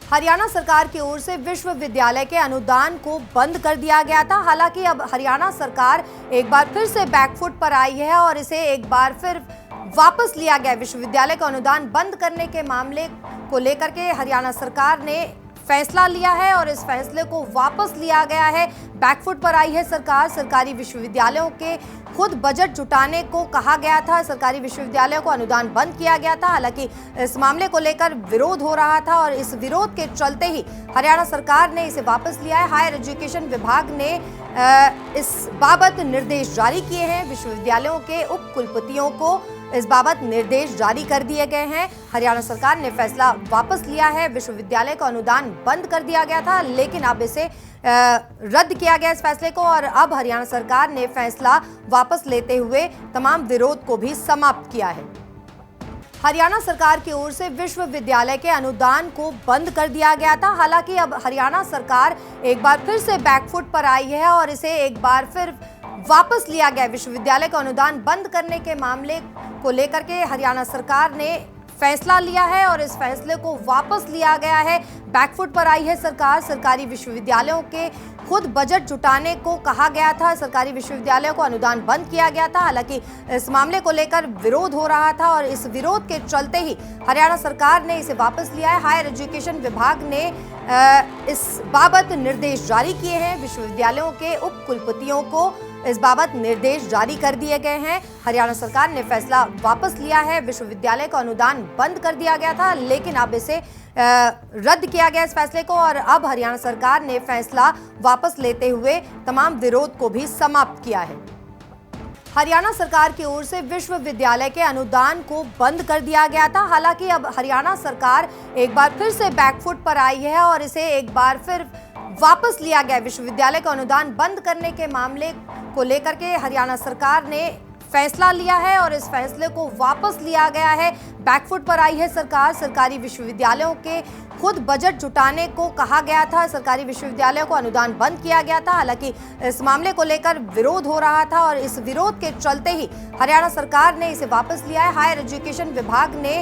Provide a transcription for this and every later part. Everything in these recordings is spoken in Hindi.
हरियाणा सरकार की ओर से विश्वविद्यालय के अनुदान को बंद कर दिया गया था। हालांकि अब हरियाणा सरकार एक बार फिर से बैकफुट पर आई है और इसे एक बार फिर वापस लिया गया। विश्वविद्यालय का अनुदान बंद करने के मामले को लेकर के हरियाणा सरकार ने फैसला लिया है और इस फैसले को वापस लिया गया है। बैकफुट पर आई है सरकार। सरकारी विश्वविद्यालयों के खुद बजट जुटाने को कहा गया था। सरकारी विश्वविद्यालयों को अनुदान बंद किया गया था। हालांकि इस मामले को लेकर विरोध हो रहा था और इस विरोध के चलते ही हरियाणा सरकार ने इसे वापस लिया है। हायर एजुकेशन विभाग ने इस बाबत निर्देश जारी किए हैं। विश्वविद्यालयों के उप कुलपतियों को इस बाबत निर्देश जारी कर दिए गए हैं। हरियाणा सरकार ने फैसला वापस लिया है। विश्वविद्यालय का अनुदान बंद कर दिया गया था, लेकिन अब इसे रद्द किया गया इस फैसले को और अब हरियाणा सरकार ने फैसला वापस लेते हुए तमाम विरोध को भी समाप्त किया है। हरियाणा सरकार की ओर से विश्वविद्यालय के अनुदान को बंद कर दिया गया था। हालांकि अब हरियाणा सरकार एक बार फिर से बैकफुट पर आई है और इसे एक बार फिर वापस लिया गया। विश्वविद्यालय का अनुदान बंद करने के मामले को लेकर के हरियाणा सरकार ने फैसला लिया है और इस फैसले को वापस लिया गया है। बैकफुट पर आई है सरकार। सरकारी विश्वविद्यालयों के खुद बजट जुटाने को कहा गया था। सरकारी विश्वविद्यालयों को अनुदान बंद किया गया था। हालांकि इस मामले को लेकर विरोध हो रहा था और इस विरोध के चलते ही हरियाणा सरकार ने इसे वापस लिया है। हायर एजुकेशन विभाग ने इस बाबत निर्देश जारी किए हैं। विश्वविद्यालयों के उप कुलपतियों को इस बाबत निर्देश जारी कर दिए गए हैं। हरियाणा सरकार ने फैसला वापस लिया है। विश्वविद्यालय का अनुदान बंद कर दिया गया था, लेकिन अब इसे रद्द किया गया इस फैसले को और अब हरियाणा सरकार ने फैसला वापस लेते हुए तमाम विरोध को भी समाप्त किया है। हरियाणा सरकार की ओर से विश्वविद्यालय के अनुदान को बंद कर दिया गया था। हालांकि अब हरियाणा सरकार एक बार फिर से बैकफुट पर आई है और इसे एक बार फिर वापस लिया गया। विश्वविद्यालय का अनुदान बंद करने के मामले को लेकर के हरियाणा सरकार ने फैसला लिया है और इस फैसले को वापस लिया गया है। बैकफुट पर आई है सरकार। सरकारी विश्वविद्यालयों के खुद बजट जुटाने को कहा गया था। सरकारी विश्वविद्यालयों को अनुदान बंद किया गया था। हालांकि इस मामले को लेकर विरोध हो रहा था और इस विरोध के चलते ही हरियाणा सरकार ने इसे वापस लिया है। हायर एजुकेशन विभाग ने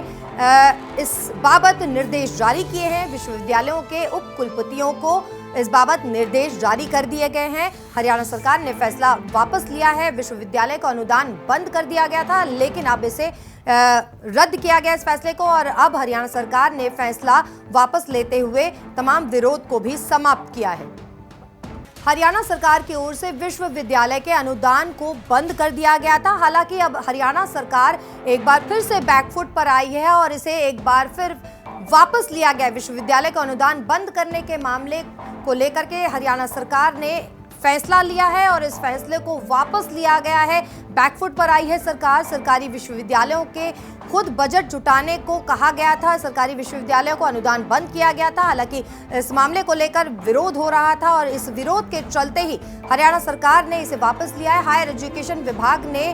इस बाबत निर्देश जारी किए हैं। विश्वविद्यालयों के उप कुलपतियों को इस बाबत निर्देश जारी कर दिए गए हैं। हरियाणा सरकार ने फैसला वापस लिया है। विश्वविद्यालय का अनुदान बंद कर दिया गया था, लेकिन अब इसे रद्द किया गया इस फैसले को और अब हरियाणा सरकार ने फैसला वापस लेते हुए तमाम विरोध को भी समाप्त किया है। हरियाणा सरकार की ओर से विश्वविद्यालय के अनुदान को बंद कर दिया गया था। हालांकि अब हरियाणा सरकार एक बार फिर से बैकफुट पर आई है और इसे एक बार फिर वापस लिया गया। विश्वविद्यालय का अनुदान बंद करने के मामले को लेकर के हरियाणा सरकार ने फैसला लिया है और इस फैसले को वापस लिया गया है। बैकफुट पर आई है सरकार। सरकारी विश्वविद्यालयों के खुद बजट जुटाने को कहा गया था। सरकारी विश्वविद्यालयों को अनुदान बंद किया गया था। हालांकि इस मामले को लेकर विरोध हो रहा था और इस विरोध के चलते ही हरियाणा सरकार ने इसे वापस लिया है। हायर एजुकेशन विभाग ने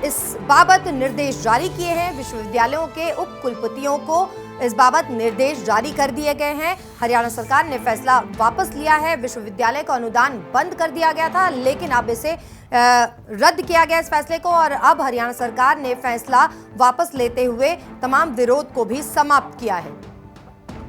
इस बाबत निर्देश जारी किए हैं। विश्वविद्यालयों के उप कुलपतियों को इस बाबत निर्देश जारी कर दिए गए हैं। हरियाणा सरकार ने फैसला वापस लिया है। विश्वविद्यालय का अनुदान बंद कर दिया गया था, लेकिन अब इसे रद्द किया गया इस फैसले को और अब हरियाणा सरकार ने फैसला वापस लेते हुए तमाम विरोध को भी समाप्त किया है।